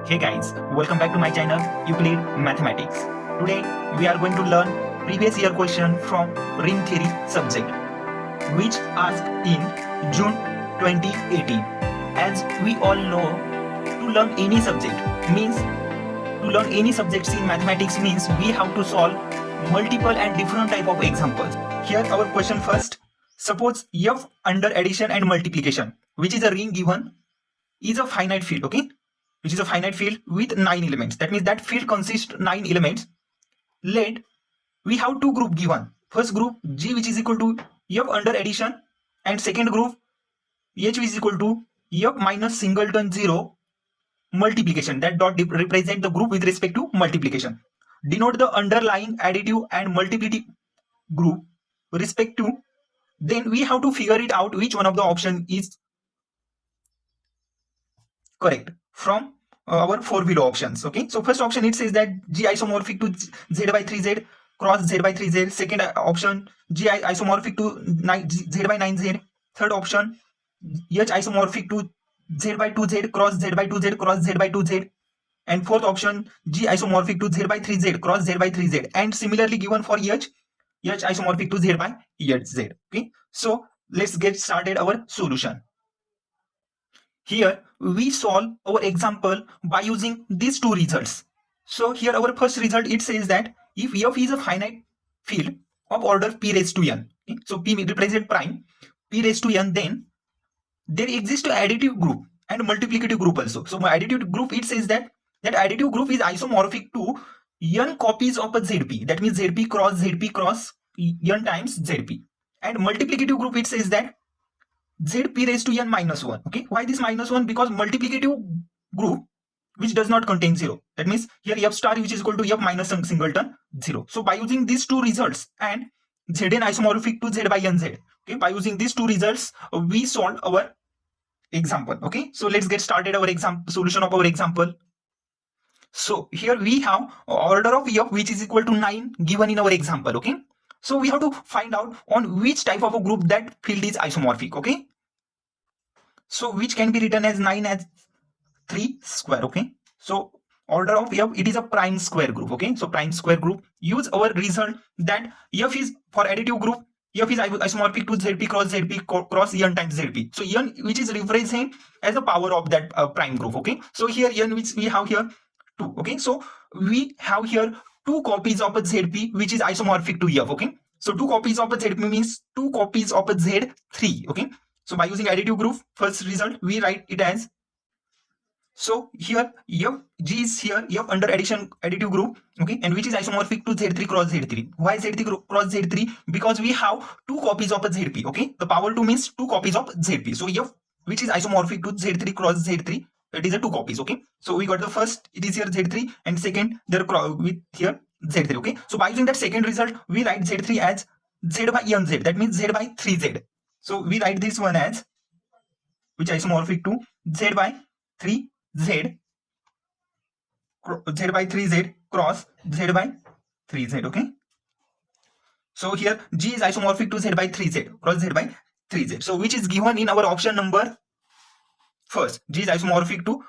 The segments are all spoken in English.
Hey guys, welcome back to my channel Euclid Mathematics. Today we are going to learn previous year question from ring theory subject which asked in June 2018. As we all know, to learn any subject in mathematics means we have to solve multiple and different type of examples. Here our question first. Suppose f under addition and multiplication, which is a ring given, is a finite field, okay? Which is a finite field with 9 elements. That means that field consists 9 elements. Let we have two group given. First group G, which is equal to f under addition, and second group H, which is equal to f minus singleton 0 multiplication. That dot represent the group with respect to multiplication. Denote the underlying additive and multiplicative group with respect to. Then we have to figure it out which one of the option is correct from our four below options. Okay, so first option it says that G isomorphic to Z by 3Z cross Z by 3Z. Second option G isomorphic to Z by 9Z. Third option H isomorphic to Z by 2Z cross Z by 2Z cross Z by 2Z. And fourth option G isomorphic to Z by 3Z cross Z by 3Z. And similarly given for H isomorphic to Z by Z. Okay, so let's get started our solution. Here we solve our example by using these two results. So here our first result, it says that if f is a finite field of order p raised to n, okay? So p represent prime, p raised to n, then there exists an additive group and multiplicative group also. So my additive group, it says that additive group is isomorphic to n copies of a zp. That means zp cross n times zp. And multiplicative group, it says that zp raised to n minus 1. Okay, why this minus 1? Because multiplicative group which does not contain 0. That means here f star which is equal to f minus singleton 0. So by using these two results and zn isomorphic to z by nz, okay, by using these two results we solve our example. Okay, so let's get started our solution of our example. So here we have order of f which is equal to 9 given in our example. Okay, so we have to find out on which type of a group that field is isomorphic. Okay, so which can be written as 9 as 3 square. Okay, so order of f, it is a prime square group. Okay, so prime square group, use our result that f is for additive group, f is isomorphic to zp cross n times zp. So n which is represented as the power of that prime group. Okay, so here n which we have here 2. Okay, so we have here two copies of a zp which is isomorphic to f. Okay, so two copies of a zp means two copies of a z3. Okay, so by using additive group, first result we write it as, so here f G is here f under addition additive group, okay, and which is isomorphic to z3 cross z3. Why z3 cross z3? Because we have two copies of a zp. Okay, the power 2 means two copies of zp. So f which is isomorphic to z3 cross z3, it is a two copies. Okay, so we got the first, it is here z3, and second there with here z3. Okay, so by using that second result we write z3 as z by nz, that means z by 3z. So we write this one as which isomorphic to z by 3z cross z by 3z. Okay, so here G is isomorphic to z by 3z cross z by 3z. So which is given in our option number first, G is isomorphic to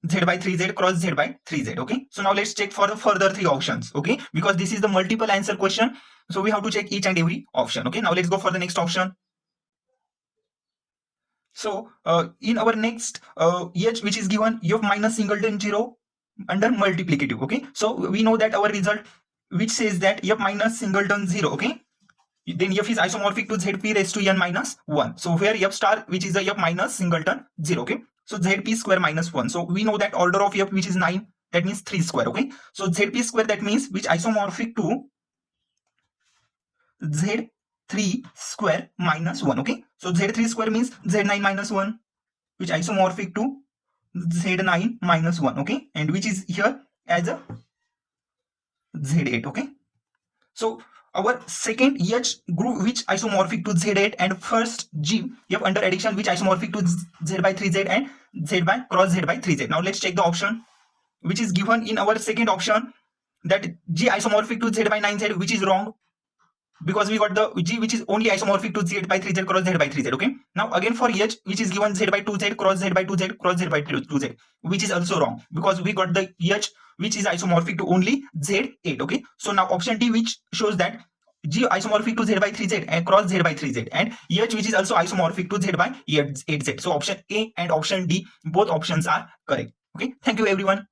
z by 3z cross z by 3z. Okay, so now let's check for the further three options. Okay, because this is the multiple answer question, so we have to check each and every option. Okay, now let's go for the next option. So in our next H which is given f minus singleton 0 under multiplicative. Okay, so we know that our result which says that f minus singleton 0. Okay, then f is isomorphic to zp raised to n minus 1. So where f star which is the f minus singleton 0. Okay, so zp square minus 1. So we know that order of f which is 9, that means 3 square. Okay, so zp square, that means which isomorphic to z3 square minus 1. Okay, so z3 square means z9 minus 1, which isomorphic to z9 minus 1. Okay, and which is here as a z8. Okay, so our second H group which isomorphic to z8, and first G f under addition which isomorphic to z by 3z and z by cross z by 3z. Now let's check the option which is given in our second option, that G isomorphic to z by 9z, which is wrong, because we got the G which is only isomorphic to Z by 3Z cross Z by 3Z. Okay. Now again for H which is given Z by 2Z cross Z by 2Z cross Z by 2Z, which is also wrong because we got the H which is isomorphic to only Z8. Okay. So now option D which shows that G isomorphic to Z by 3Z and cross Z by 3Z, and H which is also isomorphic to Z by 8Z. So option A and option D, both options are correct. Okay. Thank you everyone.